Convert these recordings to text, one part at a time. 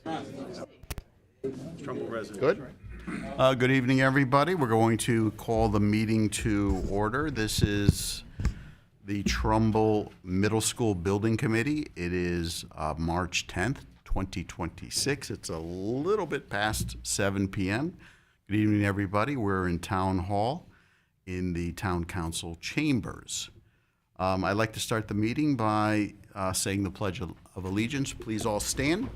Trumbull resident. Good. Good evening, everybody. We're going to call the meeting to order. This is the Trumbull Middle School Building Committee. It is March 10th, 2026. It's a little bit past 7 p.m. Good evening, everybody. We're in Town Hall in the Town Council chambers. I'd like to start the meeting by saying the Pledge of Allegiance. Please all stand.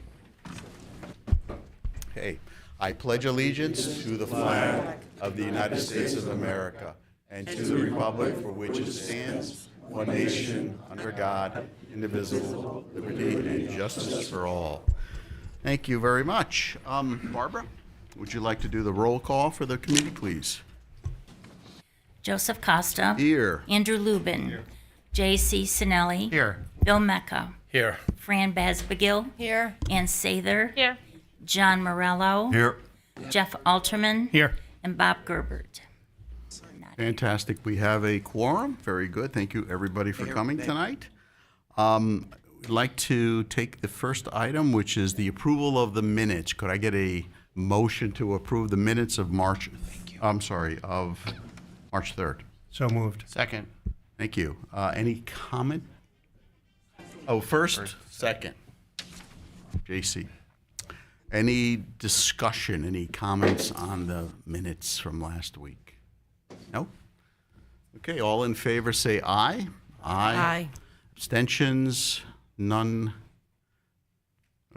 Okay. I pledge allegiance to the flag of the United States of America and to the republic for which it stands, one nation, under God, indivisible, liberty and justice for all. Thank you very much. Barbara, would you like to do the roll call for the committee, please? Joseph Costa. Here. Andrew Lubin. Here. J.C. Sinelli. Here. Bill Mecca. Here. Fran Basbagil. Here. Ann Sather. Here. John Morello. Here. Jeff Alterman. Here. And Bob Gerbert. Fantastic. We have a quorum. Very good. Thank you, everybody, for coming tonight. We'd like to take the first item, which is the approval of the minutes. Could I get a motion to approve the minutes of March 3rd? So moved. Second. Thank you. Any comment? Oh, first. Second. JC. Any discussion, any comments on the minutes from last week? No? Okay, all in favor say aye. Aye. Abstentions? None?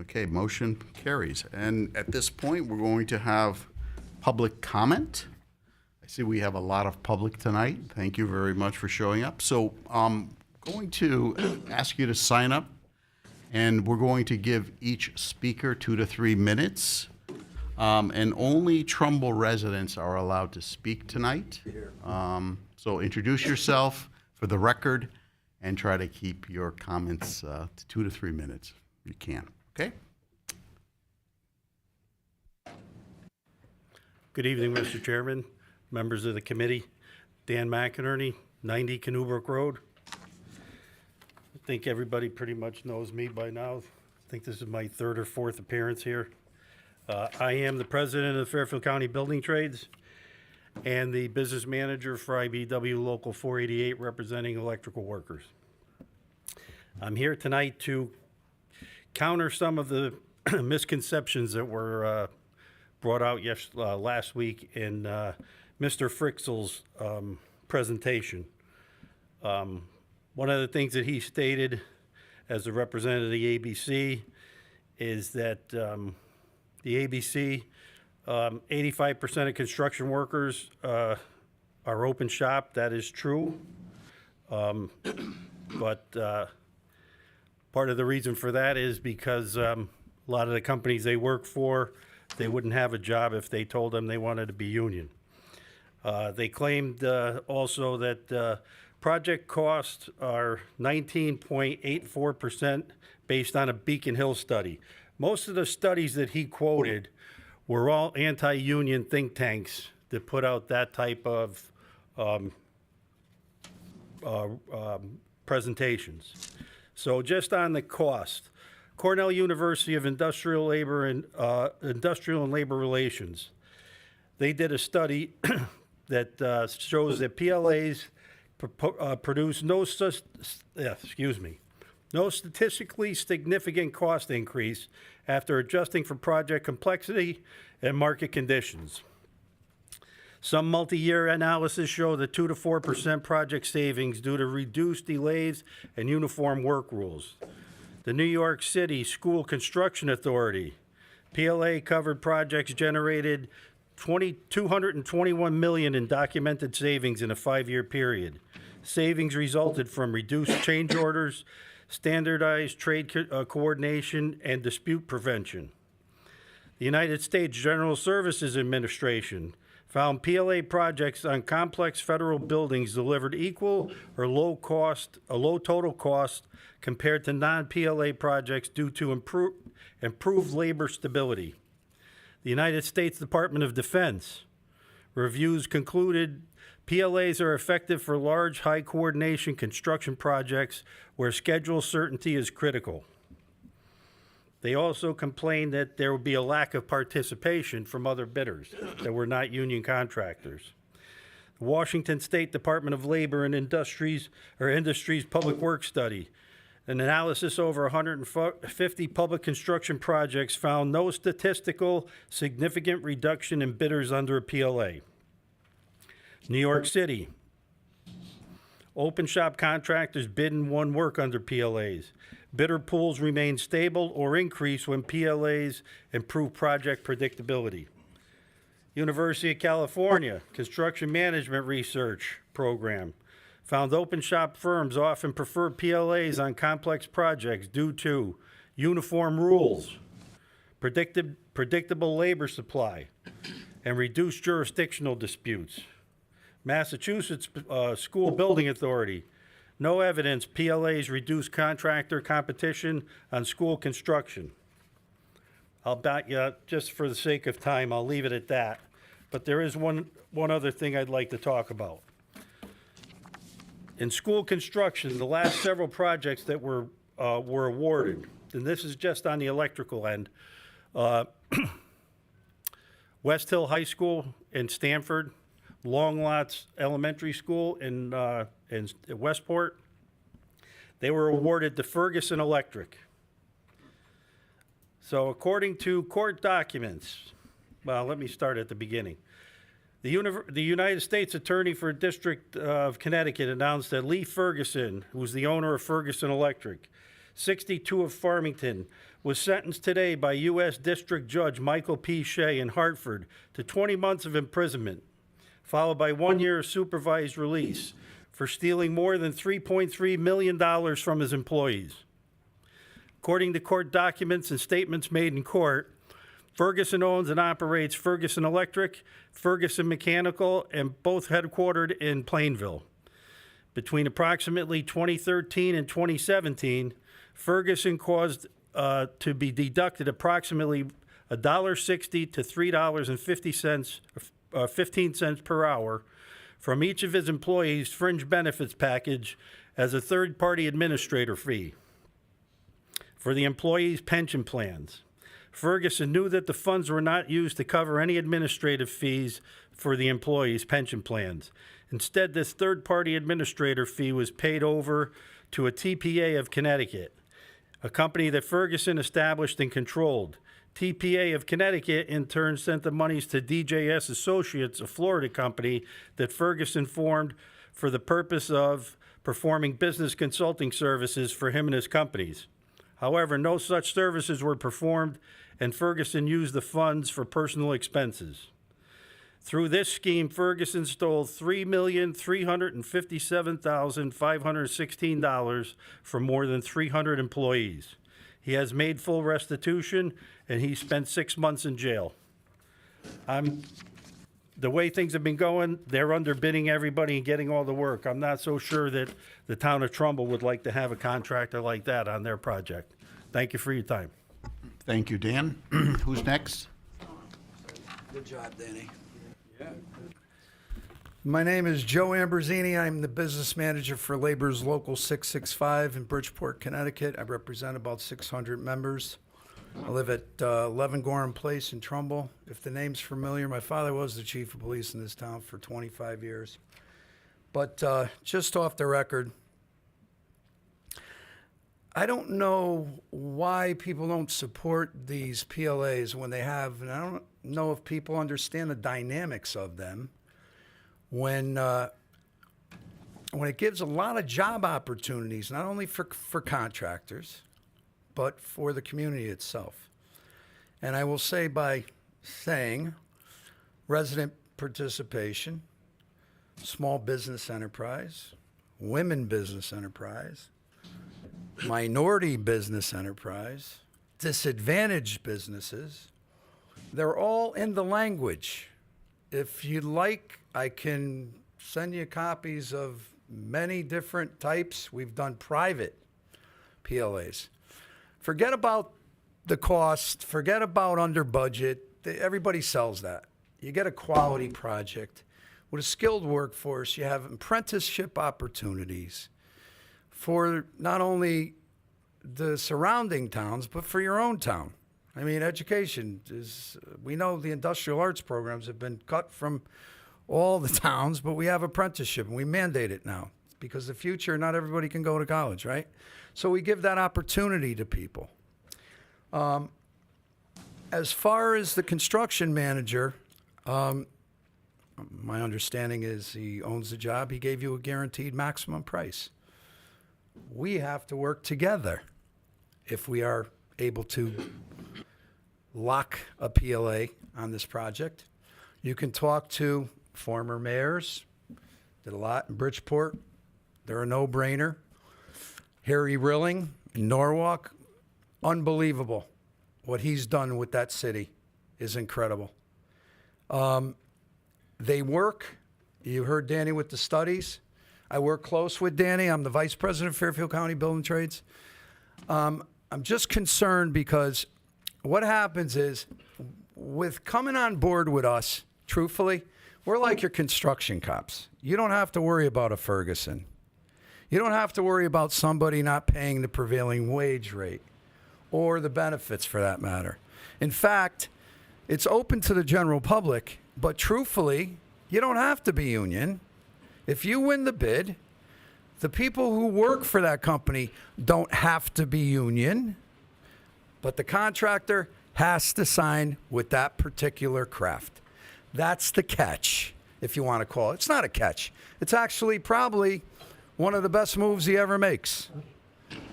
Okay, motion carries. And at this point, we're going to have public comment. I see we have a lot of public tonight. Thank you very much for showing up. So I'm going to ask you to sign up, and we're going to give each speaker 2 to 3 minutes. And only Trumbull residents are allowed to speak tonight. So introduce yourself for the record and try to keep your comments to 2 to 3 minutes if you can. Okay? Good evening, Mr. Chairman, members of the committee. Dan McInerney, 90 Canoebrook Road. I think everybody pretty much knows me by now. I think this is my 3rd or 4th appearance here. I am the president of the Fairfield County Building Trades and the business manager for IBW Local 488, representing electrical workers. I'm here tonight to counter some of the misconceptions that were brought out last week in Mr. Fricksel's presentation. One of the things that he stated as a representative of the ABC is that the ABC, 85% of construction workers are open shop. That is true. But part of the reason for that is because a lot of the companies they work for, they wouldn't have a job if they told them they wanted to be union. They claimed also that project costs are 19.84% based on a Beacon Hill study. Most of the studies that he quoted were all anti-union think tanks that put out that type of presentations. So just on the cost, Cornell University of Industrial and Labor Relations, they did a study that shows that PLAs produce no statistically significant cost increase after adjusting for project complexity and market conditions. Some multi-year analysis show that 2 to 4% project savings due to reduced delays and uniform work rules. The New York City School Construction Authority, PLA covered projects generated $221 million in documented savings in a 5-year period. Savings resulted from reduced change orders, standardized trade coordination, and dispute prevention. The United States General Services Administration found PLA projects on complex federal buildings delivered equal or low total cost compared to non-PLA projects due to improved labor stability. The United States Department of Defense reviews concluded PLAs are effective for large, high-coordination construction projects where schedule certainty is critical. They also complained that there would be a lack of participation from other bidders that were not union contractors. The Washington State Department of Labor and Industries Public Works Study, an analysis over 150 public construction projects, found no statistical significant reduction in bidders under a PLA. New York City, open shop contractors bid and won work under PLAs. Bidder pools remain stable or increase when PLAs improve project predictability. University of California Construction Management Research Program found open shop firms often prefer PLAs on complex projects due to uniform rules, predictable labor supply, and reduced jurisdictional disputes. Massachusetts School Building Authority, no evidence PLAs reduce contractor competition on school construction. I'll bet you, just for the sake of time, I'll leave it at that. But there is one other thing I'd like to talk about. In school construction, the last several projects that were awarded, and this is just on the electrical end, West Hill High School in Stamford, Long Lots Elementary School in Westport, they were awarded to Ferguson Electric. So according to court documents, well, let me start at the beginning. The United States Attorney for District of Connecticut announced that Lee Ferguson, who was the owner of Ferguson Electric, 62 of Farmington, was sentenced today by U.S. District Judge Michael P. Shea in Hartford to 20 months of imprisonment, followed by 1 year of supervised release for stealing more than $3.3 million from his employees. According to court documents and statements made in court, Ferguson owns and operates Ferguson Electric, Ferguson Mechanical, and both headquartered in Plainville. Between approximately 2013 and 2017, Ferguson caused to be deducted approximately $1.60 to $3.15 per hour from each of his employees' fringe benefits package as a third-party administrator fee for the employees' pension plans. Ferguson knew that the funds were not used to cover any administrative fees for the employees' pension plans. Instead, this third-party administrator fee was paid over to a TPA of Connecticut, a company that Ferguson established and controlled. TPA of Connecticut, in turn, sent the monies to DJS Associates, a Florida company that Ferguson formed for the purpose of performing business consulting services for him and his companies. However, no such services were performed, and Ferguson used the funds for personal expenses. Through this scheme, Ferguson stole $3,357,516 from more than 300 employees. He has made full restitution, and he spent 6 months in jail. The way things have been going, they're underbidding everybody and getting all the work. I'm not so sure that the town of Trumbull would like to have a contractor like that on their project. Thank you for your time. Thank you, Dan. Who's next? Good job, Danny. My name is Joe Amberzini. I'm the business manager for Labor's Local 665 in Bridgeport, Connecticut. I represent about 600 members. I live at 11 Gorham Place in Trumbull. If the name's familiar, my father was the chief of police in this town for 25 years. But just off the record, I don't know why people don't support these PLAs when they have, and I don't know if people understand the dynamics of them. When it gives a lot of job opportunities, not only for contractors, but for the community itself. And I will say by saying resident participation, small business enterprise, women business enterprise, minority business enterprise, disadvantaged businesses, they're all in the language. If you'd like, I can send you copies of many different types. We've done private PLAs. Forget about the cost, forget about under budget. Everybody sells that. You get a quality project. With a skilled workforce, you have apprenticeship opportunities for not only the surrounding towns, but for your own town. I mean, education is, we know the industrial arts programs have been cut from all the towns, but we have apprenticeship and we mandate it now because the future, not everybody can go to college, right? So we give that opportunity to people. As far as the construction manager, my understanding is he owns the job. He gave you a guaranteed maximum price. We have to work together if we are able to lock a PLA on this project. You can talk to former mayors, did a lot in Bridgeport. They're a no-brainer. Harry Rilling in Norwalk, unbelievable. What he's done with that city is incredible. They work. You heard Danny with the studies. I work close with Danny. I'm the vice president of Fairfield County Building Trades. I'm just concerned because what happens is with coming on board with us, truthfully, we're like your construction cops. You don't have to worry about a Ferguson. You don't have to worry about somebody not paying the prevailing wage rate or the benefits for that matter. In fact, it's open to the general public, but truthfully, you don't have to be union. If you win the bid, the people who work for that company don't have to be union, but the contractor has to sign with that particular craft. That's the catch, if you want to call it. It's not a catch. It's actually probably one of the best moves he ever makes.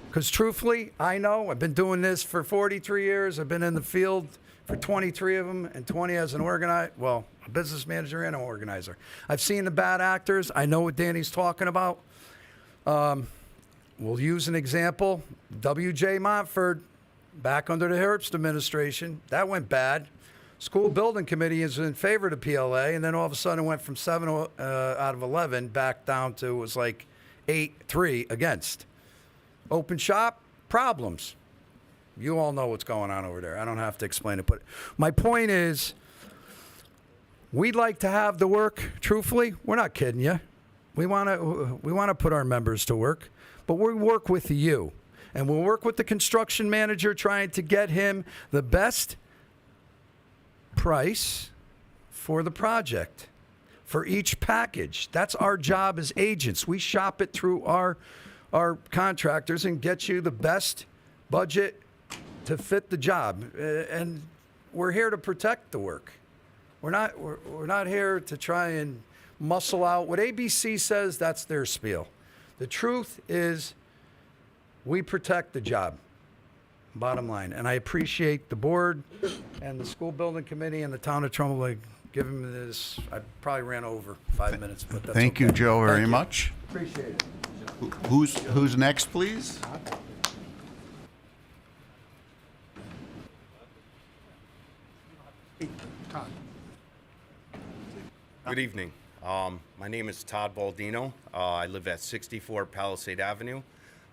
Because truthfully, I know I've been doing this for 43 years. I've been in the field for 23 of them and 20 as an a business manager and an organizer. I've seen the bad actors. I know what Danny's talking about. We'll use an example. W.J. Montford, back under the Herbst administration, that went bad. School building committee is in favor of the PLA, and then all of a sudden it went from 7 out of 11 back down to, it was like 8-3 against. Open shop, problems. You all know what's going on over there. I don't have to explain it. But my point is, we'd like to have the work. Truthfully, we're not kidding you. We want to put our members to work, but we work with you. And we'll work with the construction manager trying to get him the best price for the project, for each package. That's our job as agents. We shop it through our contractors and get you the best budget to fit the job. And we're here to protect the work. We're not here to try and muscle out. What ABC says, that's their spiel. The truth is, we protect the job, bottom line. And I appreciate the board and the school building committee and the town of Trumbull giving me this. I probably ran over 5 minutes, but that's Thank you, okay. Joe, very Thank you. much. Appreciate it. Who's next, please? Good evening. My name is Todd Baldino. I live at 64 Palisade Avenue.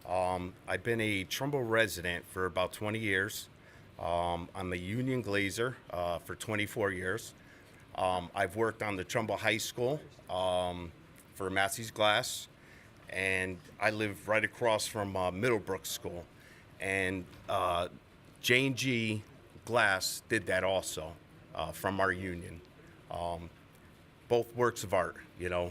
I've been a Trumbull resident for about 20 years. I'm a union glazer for 24 years. I've worked on the Trumbull High School for Massey's Glass, and I live right across from Middlebrook School. And J&G Glass did that also from our union. Both works of art, you know.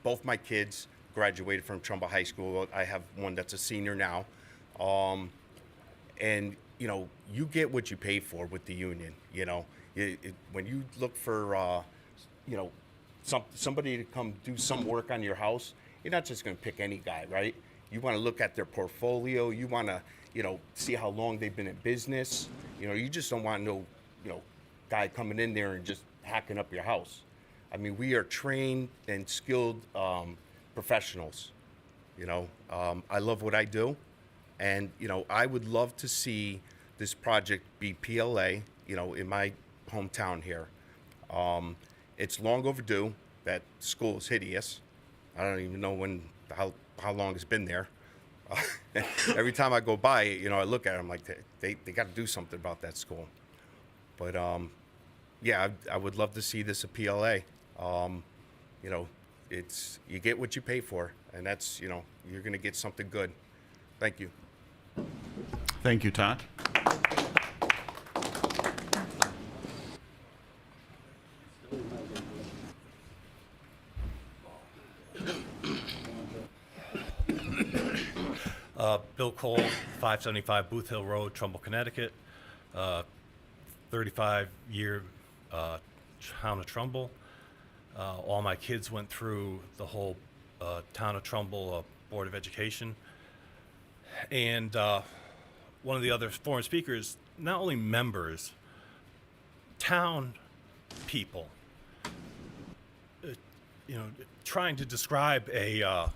Both my kids graduated from Trumbull High School. I have one that's a senior now. And, you know, you get what you pay for with the union, you know. When you look for, you know, somebody to come do some work on your house, you're not just going to pick any guy, right? You want to look at their portfolio. You want to, you know, see how long they've been in business. You know, you just don't want no, you know, guy coming in there and just hacking up your house. I mean, we are trained and skilled professionals. You know, I love what I do, and you know, I would love to see this project be PLA. You know, in my hometown here, it's long overdue. That school is hideous. I don't even know how long it's been there. Every time I go by, you know, I look at it, I'm like, they got to do something about that school. But yeah, I would love to see this a PLA. You know, you get what you pay for, and that's, you know, you're going to get something good. Thank you. Thank you, Todd. Bill Cole, 575 Booth Hill Road, Trumbull, Connecticut. 35-year town of Trumbull. All my kids went through the whole town of Trumbull Board of Education. And one of the other foreign speakers, not only members, town people, trying to describe a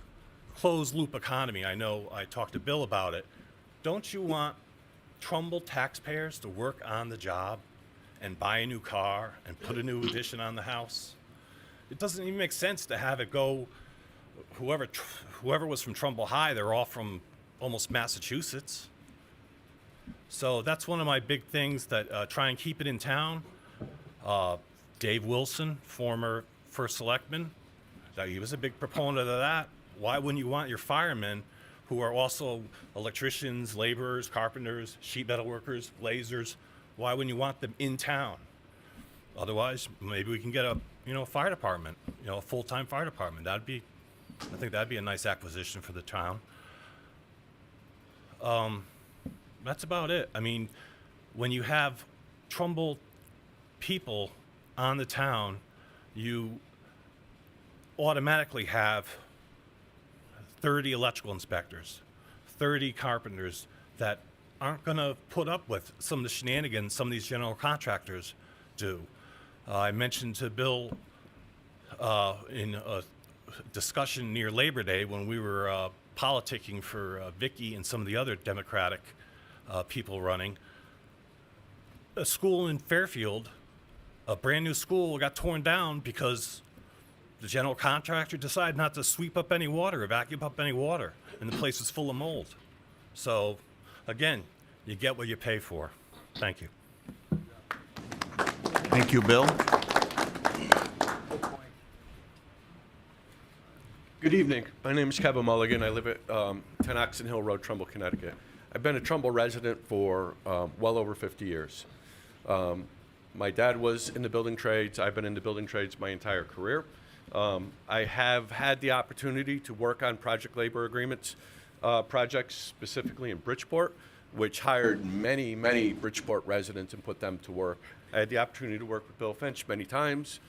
closed loop economy. I know I talked to Bill about it. Don't you want Trumbull taxpayers to work on the job and buy a new car and put a new addition on the house? It doesn't even make sense to have it go, whoever was from Trumbull High, they're all from almost Massachusetts. So that's one of my big things, that try and keep it in town. Dave Wilson, former first selectman, he was a big proponent of that. Why wouldn't you want your firemen, who are also electricians, laborers, carpenters, sheet metal workers, lasers, why wouldn't you want them in town? Otherwise, maybe we can get a fire department, a full-time fire department. I think that'd be a nice acquisition for the town. That's about it. I mean, when you have Trumbull people on the town, you automatically have 30 electrical inspectors, 30 carpenters that aren't going to put up with some of the shenanigans some of these general contractors do. I mentioned to Bill in a discussion near Labor Day when we were politicking for Vicky and some of the other Democratic people running, a school in Fairfield, a brand new school, got torn down because the general contractor decided not to sweep up any water, or vacuum up any water, and the place was full of mold. So, again, you get what you pay for. Thank you. Thank you, Bill. Good evening. My name is Kevin Mulligan. I live at 10 Oxon Hill Road, Trumbull, Connecticut. I've been a Trumbull resident for well over 50 years. My dad was in the building trades. I've been in the building trades my entire career. I have had the opportunity to work on project labor agreements projects, specifically in Bridgeport, which hired many, many Bridgeport residents and put them to work. I had the opportunity to work with Bill Finch many times.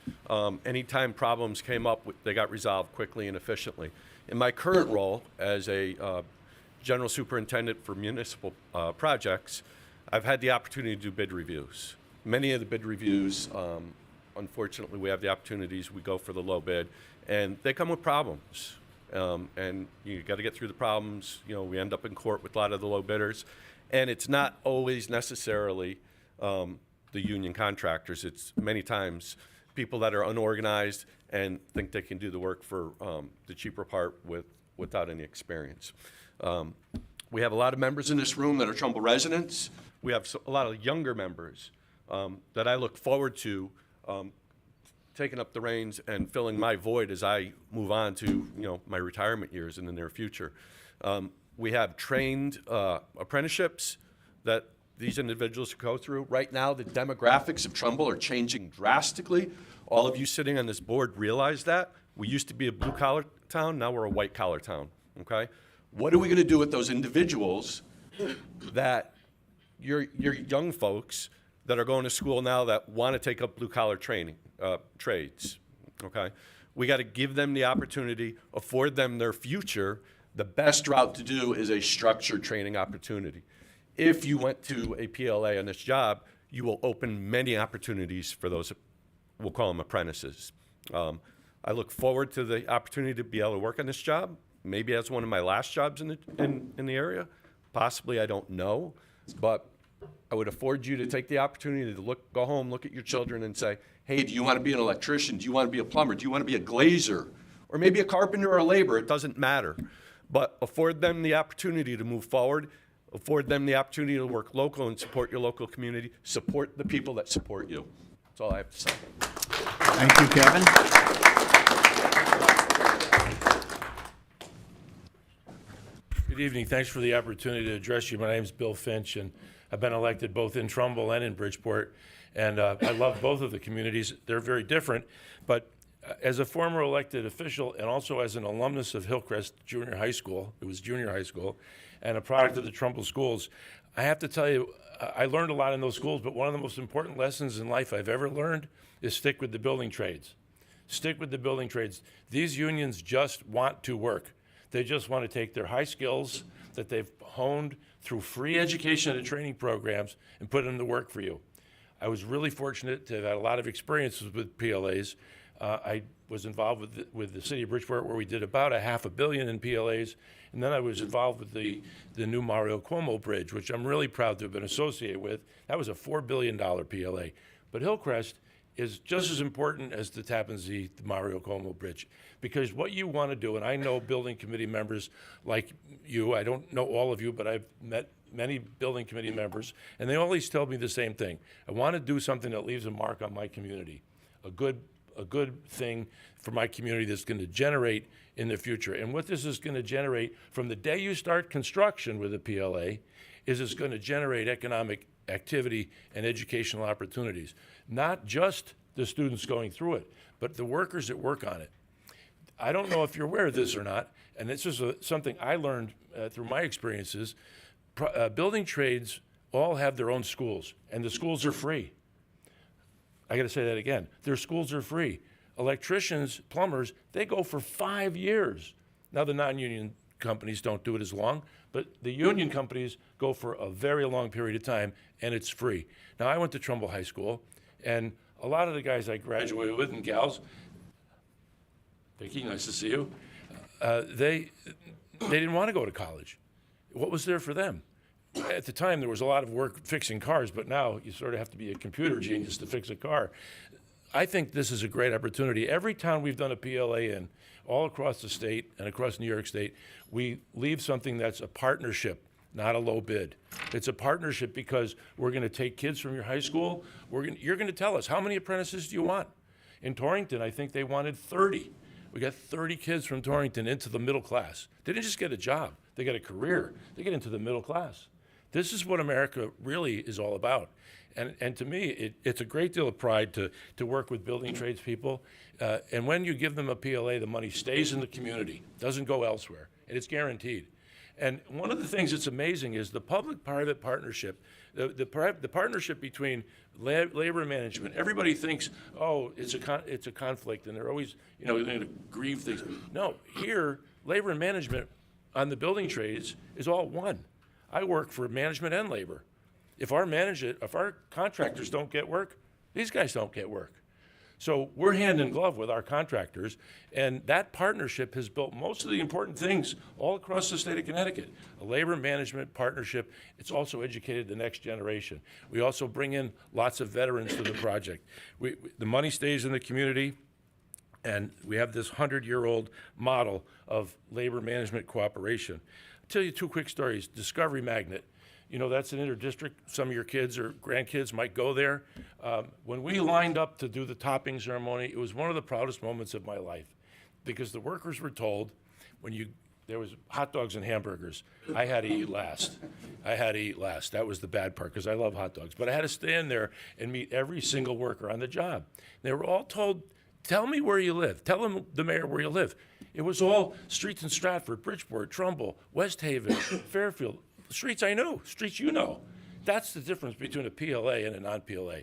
Anytime problems came up, they got resolved quickly and efficiently. In my current role as a general superintendent for municipal projects, I've had the opportunity to do bid reviews. Many of the bid reviews, unfortunately, we have the opportunities, we go for the low bid, and they come with problems. And you got to get through the problems. We end up in court with a lot of the low bidders, and it's not always necessarily the union contractors. It's many times people that are unorganized and think they can do the work for the cheaper part without any experience. We have a lot of members in this room that are Trumbull residents. We have a lot of younger members that I look forward to taking up the reins and filling my void as I move on to my retirement years in the near future. We have trained apprenticeships that these individuals go through. Right now, the demographics of Trumbull are changing drastically. All of you sitting on this board realize that. We used to be a blue-collar town, now we're a white-collar town, okay? What are we gonna do with those individuals that your young folks that are going to school now that wanna take up blue-collar training, trades, okay? We gotta give them the opportunity, afford them their future. The best route to do is a structured training opportunity. If you went to a PLA on this job, you will open many opportunities for those, we'll call them apprentices. I look forward to the opportunity to be able to work on this job, maybe as one of my last jobs in the area. Possibly, I don't know, but I would afford you to take the opportunity to go home, look at your children and say, hey, do you want to be an electrician? Do you want to be a plumber? Do you want to be a glazer? Or maybe a carpenter or a laborer, it doesn't matter. But afford them the opportunity to move forward, afford them the opportunity to work local and support your local community, support the people that support you. That's all I have to say. Thank you, Kevin. Good Good evening. Thanks for the opportunity to address you. My name's Bill Finch, and I've been elected both in Trumbull and in Bridgeport. And I love both of the communities. They're very different. But as a former elected official and also as an alumnus of Hillcrest Junior High School, it was junior high school, and a product of the Trumbull schools, I have to tell you, I learned a lot in those schools, but one of the most important lessons in life I've ever learned is stick with the building trades. Stick with the building trades. These unions just want to work. They just want to take their high skills that they've honed through free education and training programs and put them to work for you. I was really fortunate to have had a lot of experiences with PLAs. I was involved with the city of Bridgeport, where we did about $500 million in PLAs, and then I was involved with the new Mario Cuomo Bridge, which I'm really proud to have been associated with. That was a $4 billion PLA. But Hillcrest is just as important as the Tappan Zee, the Mario Cuomo Bridge, because what you want to do, and I know building committee members like you, I don't know all of you, but I've met many building committee members, and they always tell me the same thing. I want to do something that leaves a mark on my community, a good thing for my community that's going to generate in the future. And what this is going to generate from the day you start construction with a PLA is it's going to generate economic activity and educational opportunities. Not just the students going through it, but the workers that work on it. I don't know if you're aware of this or not, and this is something I learned through my experiences. Building trades all have their own schools, and the schools are free. I got to say that again. Their schools are free. Electricians, plumbers, they go for 5 years. Now, the non-union companies don't do it as long, but the union companies go for a very long period of time, and it's free. Now, I went to Trumbull High School, and a lot of the guys I graduated with, and gals, Vicki, nice to see you, they didn't want to go to college. What was there for them? At the time, there was a lot of work fixing cars, but now you sort of have to be a computer genius to fix a car. I think this is a great opportunity. Every town we've done a PLA in, all across the state and across New York State, we leave something that's a partnership, not a low bid. It's a partnership because we're going to take kids from your high school. You're going to tell us, how many apprentices do you want? In Torrington, I think they wanted 30. We got 30 kids from Torrington into the middle class. They didn't just get a job. They got a career. They get into the middle class. This is what America really is all about. And to me, it's a great deal of pride to work with building tradespeople. And when you give them a PLA, the money stays in the community, doesn't go elsewhere, and it's guaranteed. And one of the things that's amazing is the public-private partnership, the partnership between labor management. Everybody thinks, oh, it's a conflict, and they're always, going to grieve things. No, here, labor and management on the building trades is all one. I work for management and labor. If our contractors don't get work, these guys don't get work. So we're hand in glove with our contractors, and that partnership has built most of the important things all across the state of Connecticut. A labor management partnership. It's also educated the next generation. We also bring in lots of veterans to the project. The money stays in the community, and we have this 100-year-old model of labor management cooperation. I'll tell you two quick stories. Discovery Magnet. That's an interdistrict. Some of your kids or grandkids might go there. When we lined up to do the topping ceremony, it was one of the proudest moments of my life because the workers were told there was hot dogs and hamburgers. I had to eat last. That was the bad part because I love hot dogs. But I had to stand there and meet every single worker on the job. They were all told, tell me where you live. Tell the mayor where you live. It was all streets in Stratford, Bridgeport, Trumbull, West Haven, Fairfield. Streets I know, streets you know. That's the difference between a PLA and a non-PLA.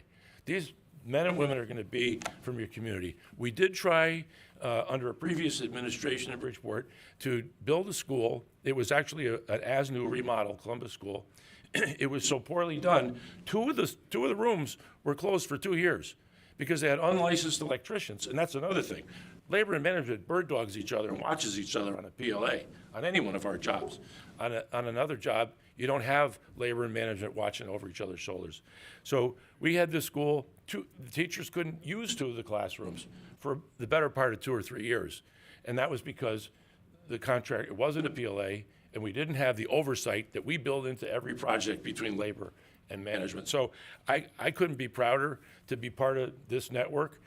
These men and women are going to be from your community. We did try, under a previous administration in Bridgeport, to build a school. It was actually an as-new remodel, Columbus School. It was so poorly done. Two of the rooms were closed for 2 years because they had unlicensed electricians, and that's another thing. Labor and management bird dogs each other and watches each other on a PLA, on any one of our jobs. On another job, you don't have labor and management watching over each other's shoulders. So we had this school, the teachers couldn't use 2 of the classrooms for the better part of 2 or 3 years. And that was because the contract, it wasn't a PLA, and we didn't have the oversight that we build into every project between labor and management. So I couldn't be prouder to be part of this network.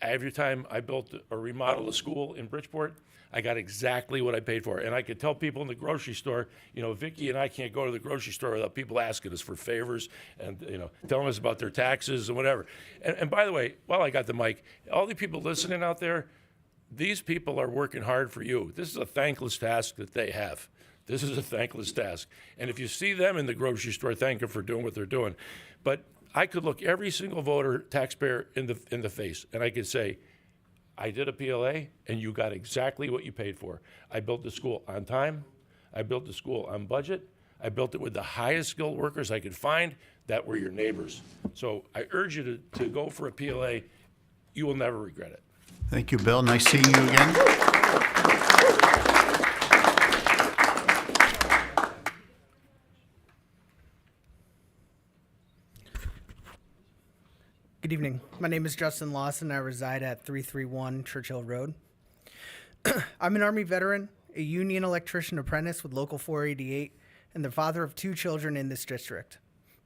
Every time I built or remodeled a school in Bridgeport, I got exactly what I paid for. And I could tell people in the grocery store, Vicki and I can't go to the grocery store without people asking us for favors and, telling us about their taxes and whatever. And by the way, while I got the mic, all the people listening out there, these people are working hard for you. This is a thankless task that they have. This is a thankless task. And if you see them in the grocery store, thank them for doing what they're doing. But I could look every single voter, taxpayer in the face, and I could say, I did a PLA, and you got exactly what you paid for. I built the school on time. I built the school on budget. I built it with the highest skilled workers I could find that were your neighbors. So I urge you to go for a PLA. You will never regret it. Thank you, Bill. Nice seeing you again. Good evening. My name is Justin Lawson. I reside at 331 Churchill Road. I'm an Army veteran, a union electrician apprentice with Local 488, and the father of 2 children in this district.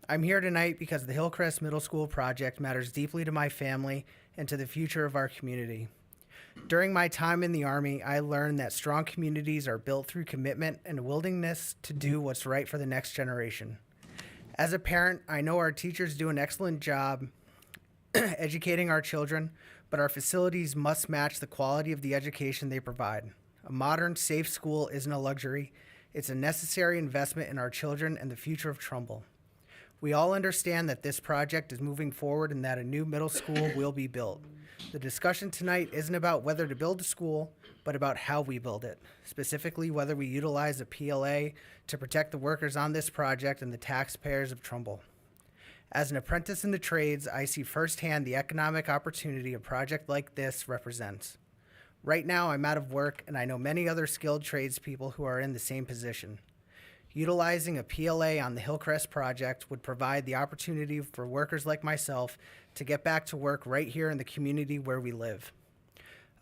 I'm here tonight because the Hillcrest Middle School project matters deeply to my family and to the future of our community. During my time in the Army, I learned that strong communities are built through commitment and a willingness to do what's right for the next generation. As a parent, I know our teachers do an excellent job educating our children, but our facilities must match the quality of the education they provide. A modern, safe school isn't a luxury. It's a necessary investment in our children and the future of Trumbull. We all understand that this project is moving forward and that a new middle school will be built. The discussion tonight isn't about whether to build a school, but about how we build it, specifically whether we utilize a PLA to protect the workers on this project and the taxpayers of Trumbull. As an apprentice in the trades, I see firsthand the economic opportunity a project like this represents. Right now, I'm out of work, and I know many other skilled tradespeople who are in the same position. Utilizing a PLA on the Hillcrest project would provide the opportunity for workers like myself to get back to work right here in the community where we live.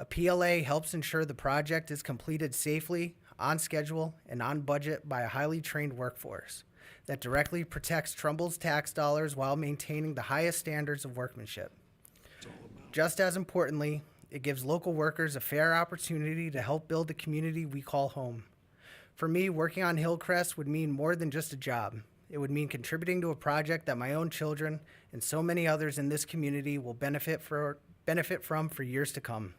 A PLA helps ensure the project is completed safely, on schedule, and on budget by a highly trained workforce that directly protects Trumbull's tax dollars while maintaining the highest standards of workmanship. Just as importantly, it gives local workers a fair opportunity to help build the community we call home. For me, working on Hillcrest would mean more than just a job. It would mean contributing to a project that my own children and so many others in this community will benefit from for years to come.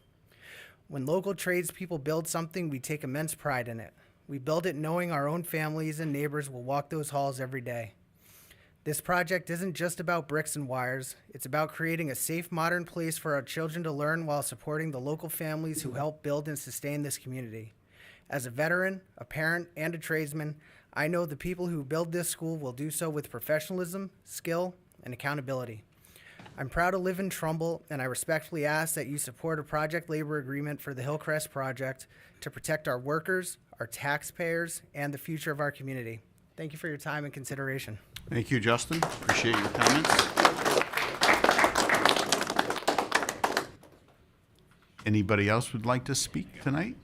When local tradespeople build something, we take immense pride in it. We build it knowing our own families and neighbors will walk those halls every day. This project isn't just about bricks and wires. It's about creating a safe, modern place for our children to learn while supporting the local families who help build and sustain this community. As a veteran, a parent, and a tradesman, I know the people who build this school will do so with professionalism, skill, and accountability. I'm proud to live in Trumbull, and I respectfully ask that you support a project labor agreement for the Hillcrest project to protect our workers, our taxpayers, and the future of our community. Thank you for your time and consideration. Thank you, Justin. Appreciate your comments. Anybody else would like to speak tonight?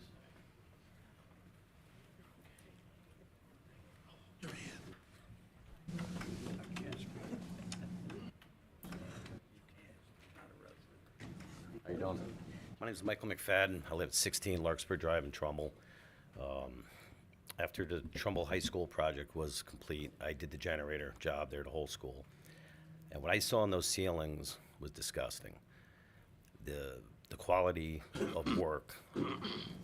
How you doing? My name is Michael McFadden. I live at 16 Larkspur Drive in Trumbull. After the Trumbull High School project was complete, I did the generator job there, the whole school. And what I saw on those ceilings was disgusting. The quality of work,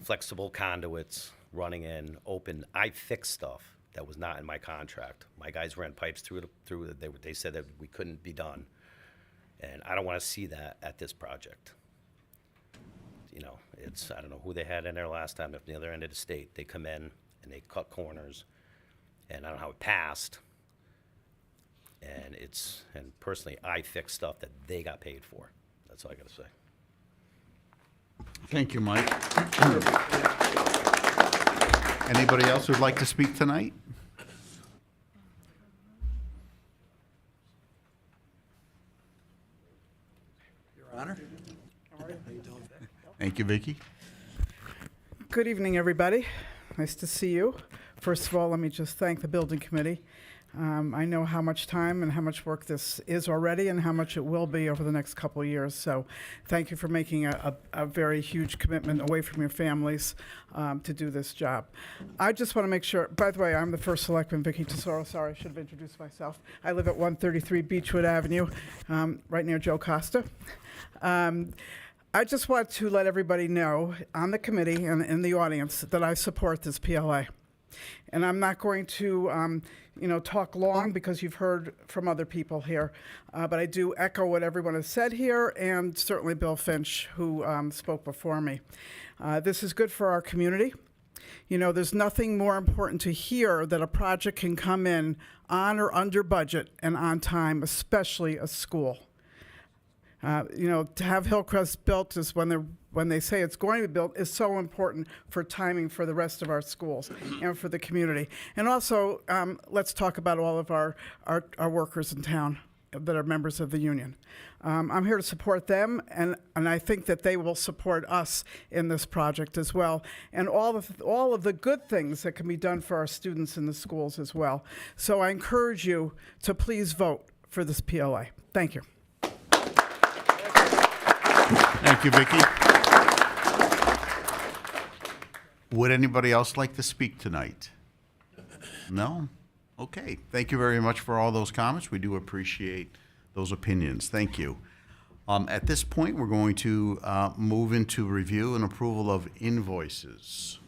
flexible conduits running in, open. I fixed stuff that was not in my contract. My guys ran pipes through they said that we couldn't be done. And I don't want to see that at this project. You know, I don't know who they had in there last time, at the other end of the state. They come in and they cut corners, and I don't know how it passed. And personally, I fixed stuff that they got paid for. That's all I gotta say. Thank you, Mike. Anybody else who'd like to speak tonight? Your Honor. How are you? How you doing? Thank you, Vicki. Good evening, everybody. Nice to see you. First of all, let me just thank the building committee I know how much time and how much work this is already and how much it will be over the next couple of years. So thank you for making a very huge commitment away from your families to do this job. I just want to make sure, by the way, I'm the first selectman, Vicky Tesoro. Sorry, I should have introduced myself. I live at 133 Beechwood Avenue, right near Joe Costa. I just want to let everybody know on the committee and in the audience that I support this PLA. And I'm not going to, talk long because you've heard from other people here. But I do echo what everyone has said here, and certainly Bill Finch, who spoke before me. This is good for our community. There's nothing more important to hear that a project can come in on or under budget and on time, especially a school. To have Hillcrest built is when they say it's going to be built is so important for timing for the rest of our schools and for the community. And also, let's talk about all of our workers in town that are members of the union. I'm here to support them, and I think that they will support us in this project as well, and all of the good things that can be done for our students in the schools as well. So I encourage you to please vote for this PLA. Thank you. Thank you, Vicki. Would anybody else like to speak tonight? No? Okay. Thank you very much for all those comments. We do appreciate those opinions. Thank you. At this point, we're going to move into review and approval of invoices.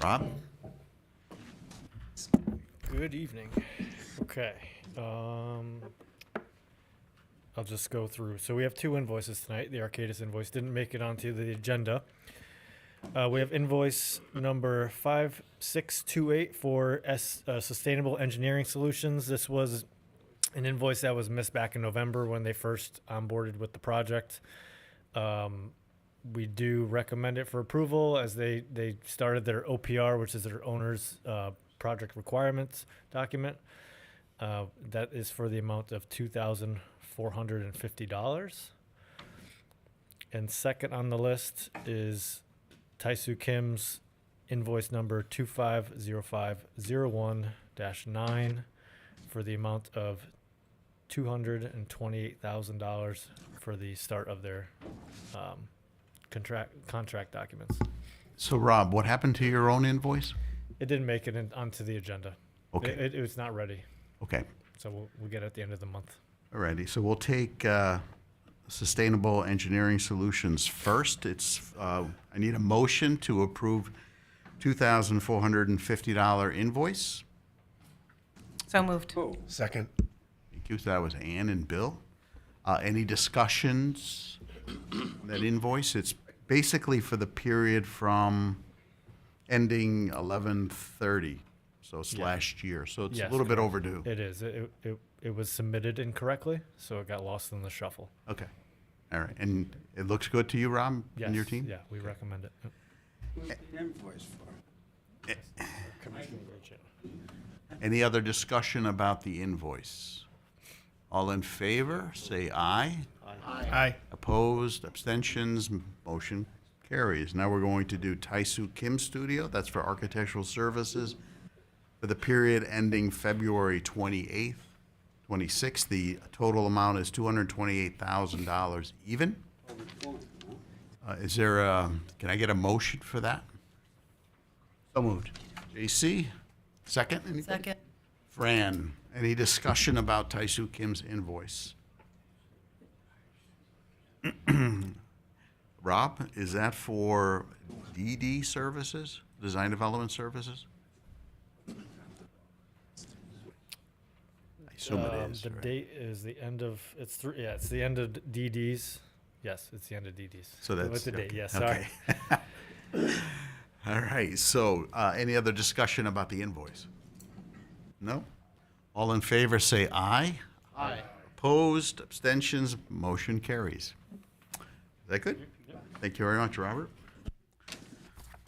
Rob? Good evening. Okay. I'll just go through. So we have two invoices tonight. The Arcadis invoice didn't make it onto the agenda. We have invoice number 5628 for Sustainable Engineering Solutions. This was an invoice that was missed back in November when they first onboarded with the project. We do recommend it for approval as they started their OPR, which is their owner's project requirements document. That is for the amount of $2,450. And second on the list is Taisu Kim's invoice number 250501-9 for the amount of $228,000 for the start of their contract documents. So, Rob, what happened to your own invoice? It didn't make it onto the agenda. Okay. It was not ready. Okay. So we'll get it at the end of the month. Alrighty, so we'll take Sustainable Engineering Solutions first. I need a motion to approve $2,450 invoice. So moved. Second. Thank you. So that was Ann and Bill. Any discussions on that invoice? It's basically for the period from ending 11/30, so it's last year. So it's a little bit overdue. It is. It was submitted incorrectly, so it got lost in the shuffle. Okay. All right. And it looks good to you, Rob, Yes. and your team? Yeah, we recommend it. Yep. Who's the invoice for? Any other discussion about the invoice? All in favor, say aye. Aye. Opposed, abstentions, motion carries. Now we're going to do Taisu Kim Studio. That's for architectural services for the period ending February 28th, 26th. The total amount is $228,000 even. Is there can I get a motion for that? So moved. JC, second? Anybody? Second. Fran, any discussion about Taisu Kim's invoice? Rob, is that for DD services, design development services? I assume it is. The right? date is the end of it's the end of DDs. Yes, it's the end of DDs. So that's with the date. okay. Yes, sorry. Okay. All right. So, any other discussion about the invoice? No. All in favor, say aye. Aye. Opposed, abstentions, motion carries. Is that good? Thank you very much, Robert.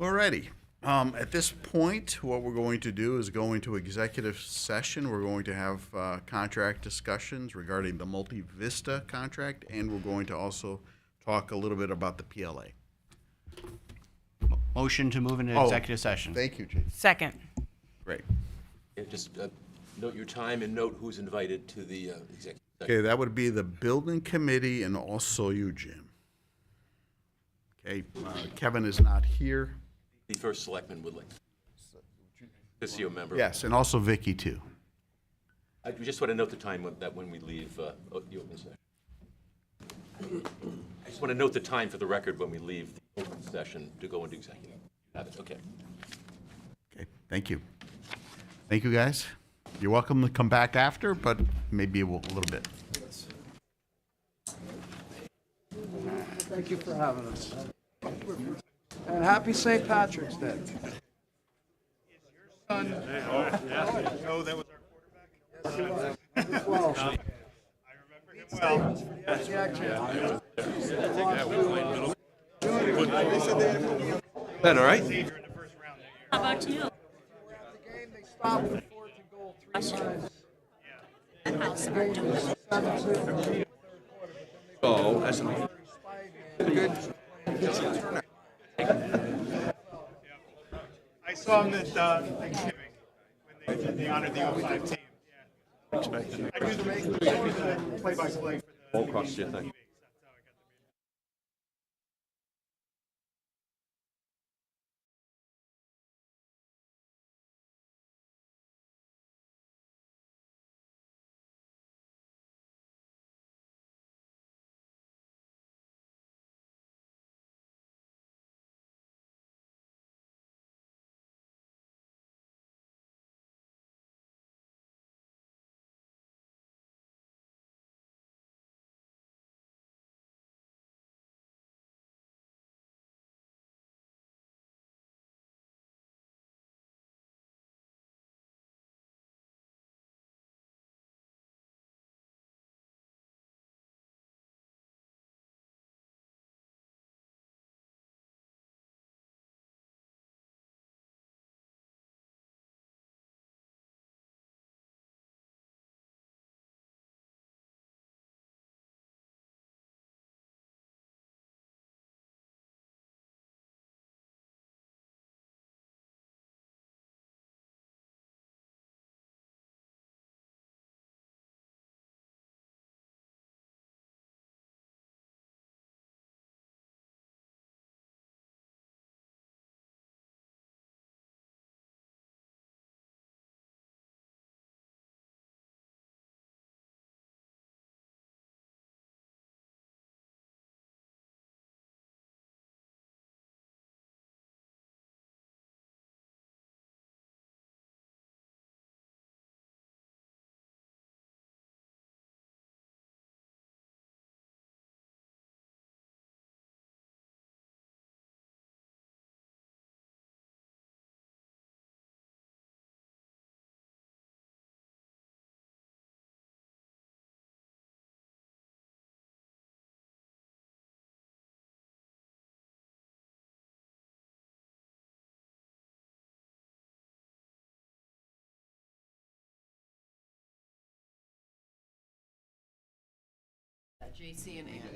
Alrighty. At this point, what we're going to do is go into executive session. We're going to have contract discussions regarding the Multi-Vista contract, and we're going to also talk a little bit about the PLA. Motion to move into executive session. Thank you, Chief. Second. Great. Just Note your time and note who's invited to the executive session. Okay, that would be the building committee and also you, Jim. Okay, Kevin is not here. The first selectman would like to see a member. Yes, and also Vicky too. I just want to note the time when we leave the open session. I just want to note the time for the record when we leave the open session to go into executive. Have it, okay. Okay, thank you. Thank you, guys. You're welcome to come back after, but maybe a little bit. Thank you for having us. And happy St. Patrick's Day. Oh, that was our quarterback? Well, I remember him well. Ben, all right? How about you? they stopped the fourth and goal 3 times. Oh, that's enough. Good. I saw him at Thanksgiving when they honored the 05 team. Yeah. I do the play-by-play for the. All across your thing.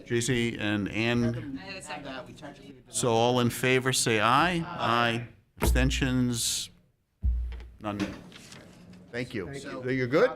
JC and Ann. So all in favor, say aye. Aye. Abstentions? None. Thank you. You're good?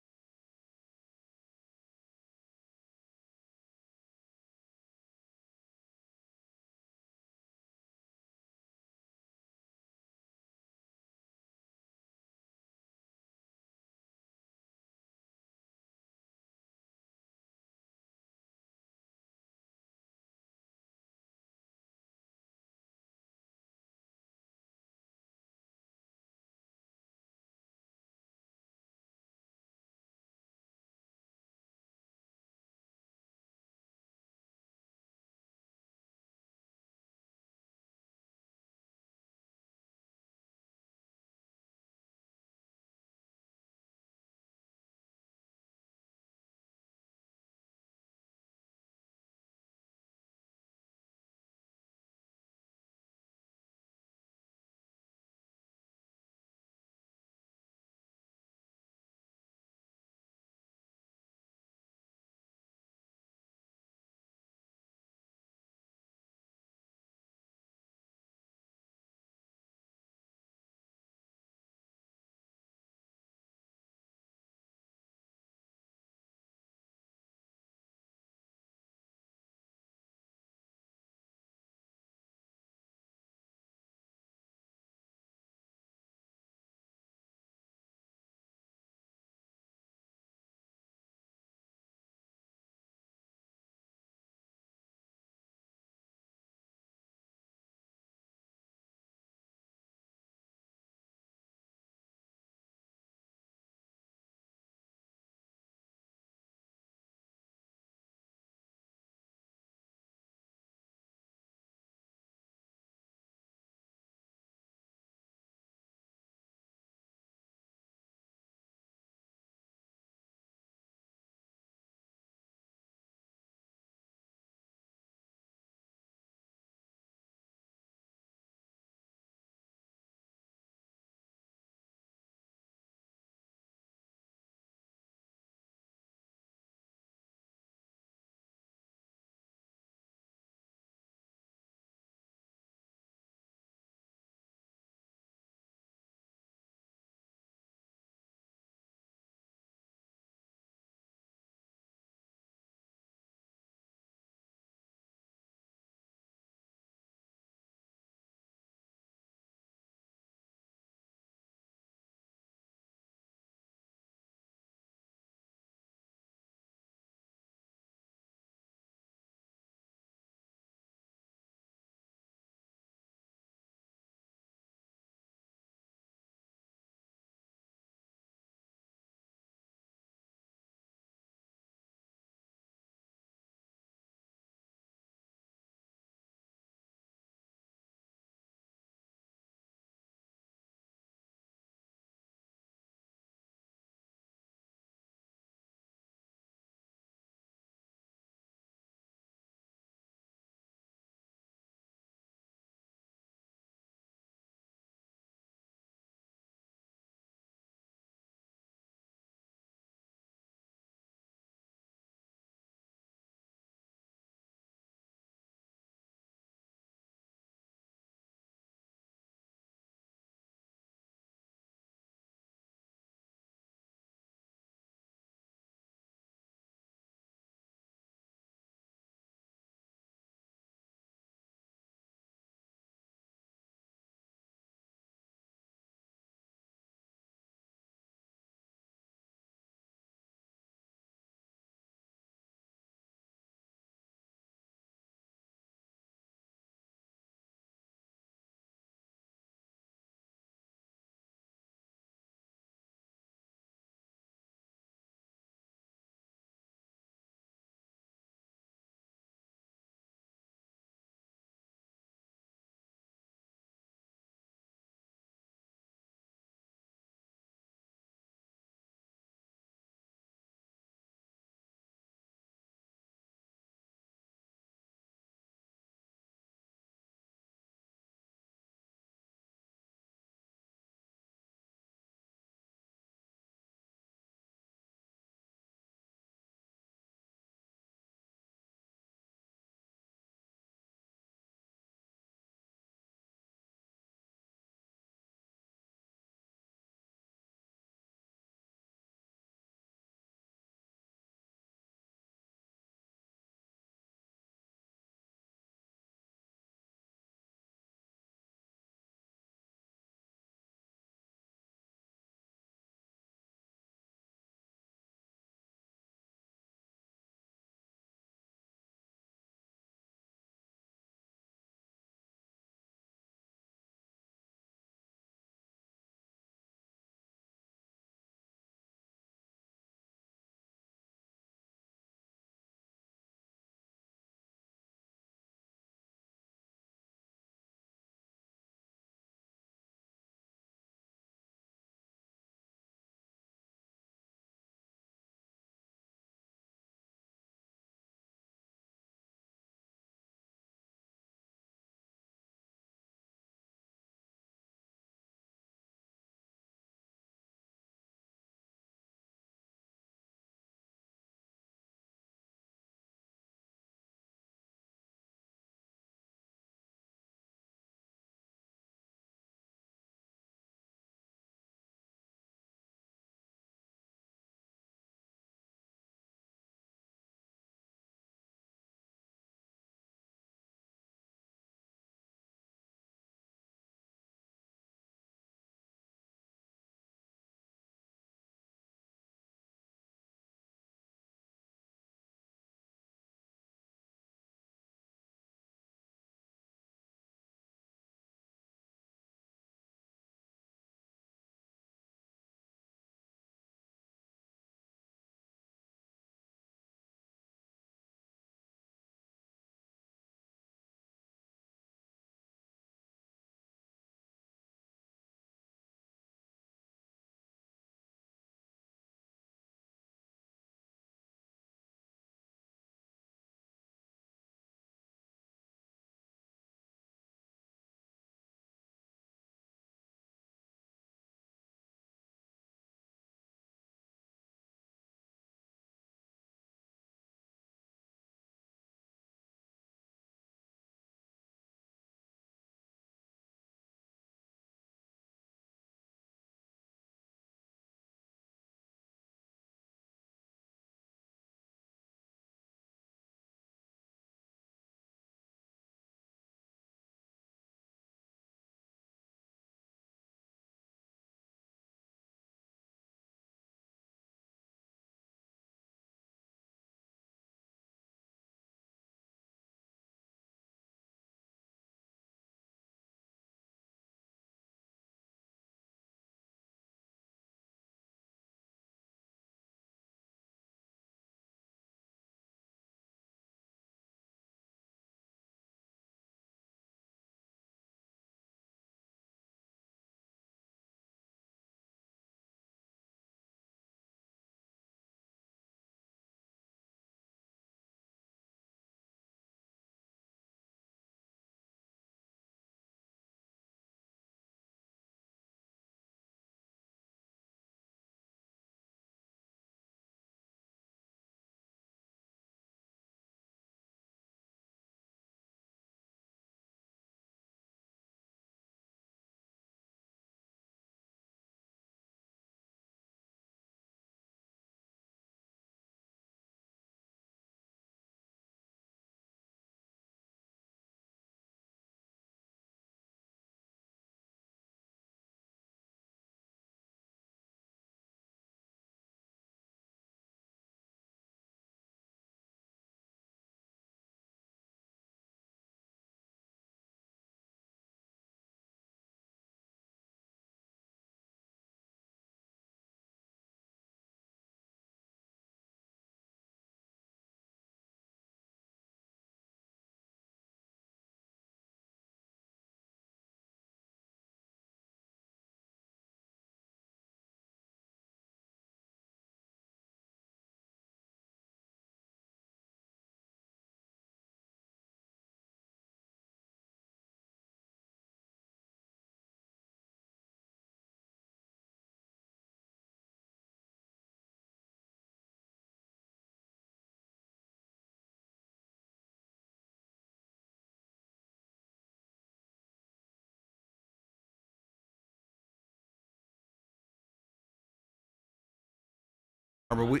Barbara,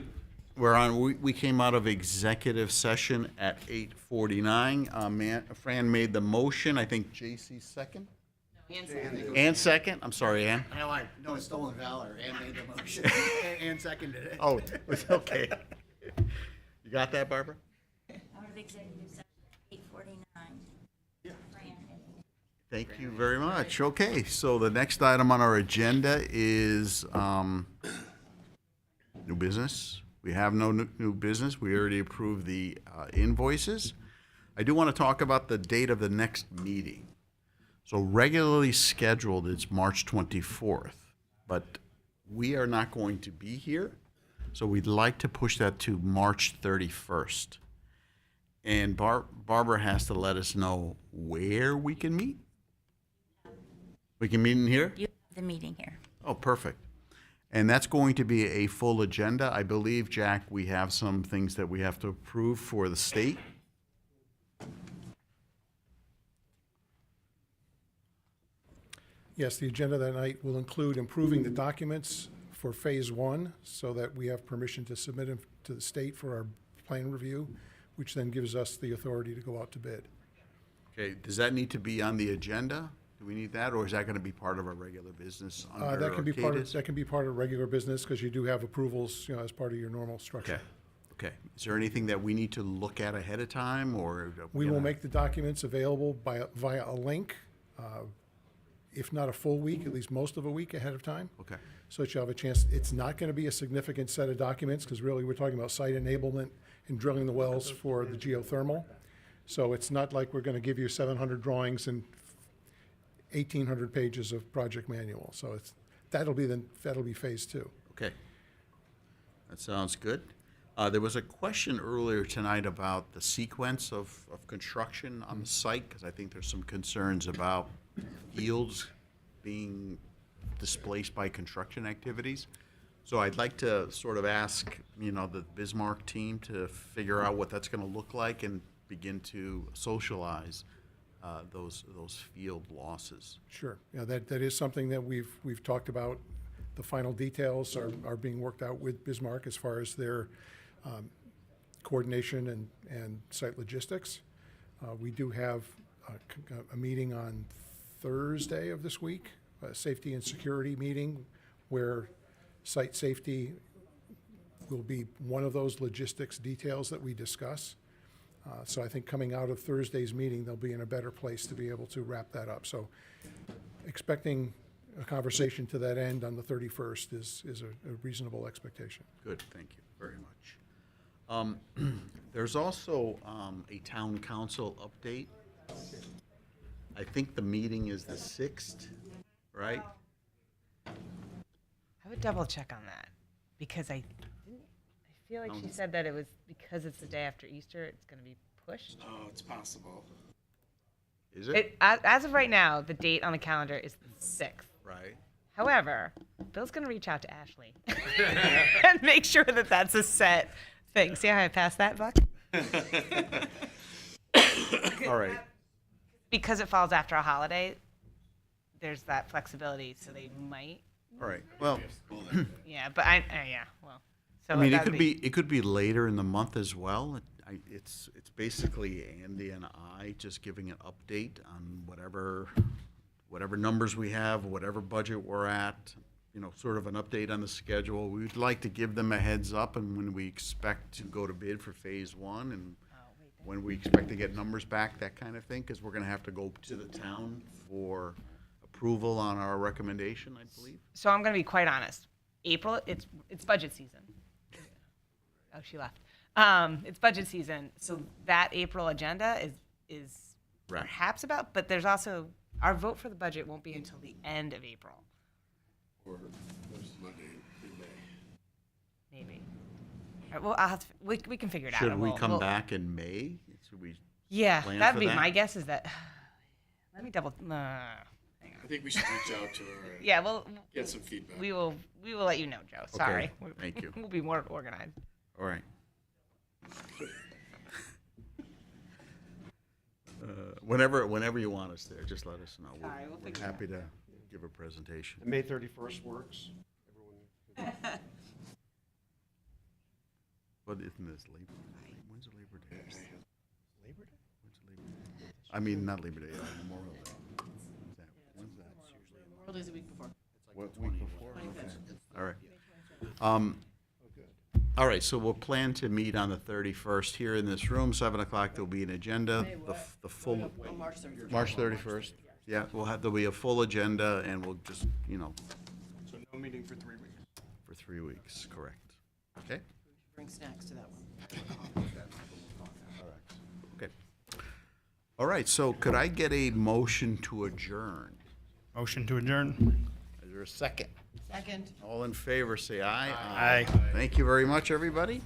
we came out of executive session at 8:49. Fran made the motion. I think JC second? Ann second? I'm sorry, Ann. I lied. No, it's stolen valor. Ann made the motion. Ann seconded it. Oh, okay. You got that, Barbara? Out of executive session, 8:49. Thank you very much. Okay, so the next item on our agenda is new business. We have no new business. We already approved the invoices. I do want to talk about the date of the next meeting. So regularly scheduled, it's March 24th, but we are not going to be here. So we'd like to push that to March 31st. And Barbara has to let us know where we can meet. We can meet in here? You have the meeting here. Oh, perfect. And that's going to be a full agenda. I believe, Jack, we have some things that we have to approve for the state. Yes, the agenda that night will include improving the documents for Phase 1 so that we have permission to submit them to the state for our plan review, which then gives us the authority to go out to bid. Okay, does that need to be on the agenda? Do we need that, or is that going to be part of our regular business under That can be part of, Arcadis? that can be part of regular business because you do have approvals, as part of your normal structure. Okay, okay. Is there anything that we need to look at ahead of time, or? We will make the documents available via a link, if not a full week, at least most of a week ahead of time. Okay. So that you have a chance. It's not going to be a significant set of documents because really we're talking about site enablement and drilling the wells for the geothermal. So it's not like we're going to give you 700 drawings and 1,800 pages of project manual. So that'll be phase 2. Okay. That sounds good. There was a question earlier tonight about the sequence of construction on the site, because I think there's some concerns about fields being displaced by construction activities. So I'd like to sort of ask, the Bismarck team to figure out what that's going to look like and begin to socialize those field losses. Sure. Yeah, that is something that we've talked about. The final details are being worked out with Bismarck as far as their coordination and site logistics. We do have a meeting on Thursday of this week, a safety and security meeting, where site safety will be one of those logistics details that we discuss. So I think coming out of Thursday's meeting, they'll be in a better place to be able to wrap that up. So expecting a conversation to that end on the 31st is a reasonable expectation. Good, thank you very much. There's also a town council update. I think the meeting is the 6th, right? I would double check on that because I feel like she said that it was because it's the day after Easter, it's going to be pushed. Oh, it's possible. Is it? As of right now, the date on the calendar is the 6th. Right. However, Bill's going to reach out to Ashley and make sure that that's a set thing. See how I passed that, Buck? All right. Because it falls after a holiday, there's that flexibility, so they might. All right. Well, Yeah, but well. So I mean, that would it could be later in the month as well. It's basically Andy and I just giving an update on whatever numbers we have, whatever budget we're at, sort of an update on the schedule. We'd like to give them a heads up and when we expect to go to bid for phase 1 and when we expect to get numbers back, that kind of thing, because we're going to have to go to the town for approval on our recommendation, I believe. So I'm going to be quite honest. April, it's budget season. Oh, she left. It's budget season, so that April agenda is Right. perhaps about, but there's also our vote for the budget won't be until the end of April, Or first Monday in May. maybe. All right, well, I'll have to, we can figure it out. Should we We'll- come we'll- back in May? Should we Yeah, plan that'd for be that? my guess. Is that? Let me double. I think we should reach out to her and Yeah, well, get some feedback. we will let you know, Joe. Sorry. thank you. We'll be more organized. All right. Whenever you want us there, just let us know. All right, we'll We're figure it happy to give a presentation. May 31st works. Everyone. But isn't this Labor Day? When's the Labor Day? Labor Day? When's the Labor Day? I mean, not Labor Day, Memorial Day. When's that? Memorial Day's a week before. What week before? Okay. All right. All right, so we'll plan to meet on the 31st here in this room, 7 o'clock. There'll be an agenda, the full. March 31st. March 31st. Yeah, there'll be a full agenda, and we'll just, So no meeting for 3 weeks. for 3 weeks, correct. Okay? Bring snacks to that one. Okay. All right, so could I get a motion to adjourn? Motion to adjourn. Is there a second? Second. All in favor, say aye. Aye. Thank you very much, everybody.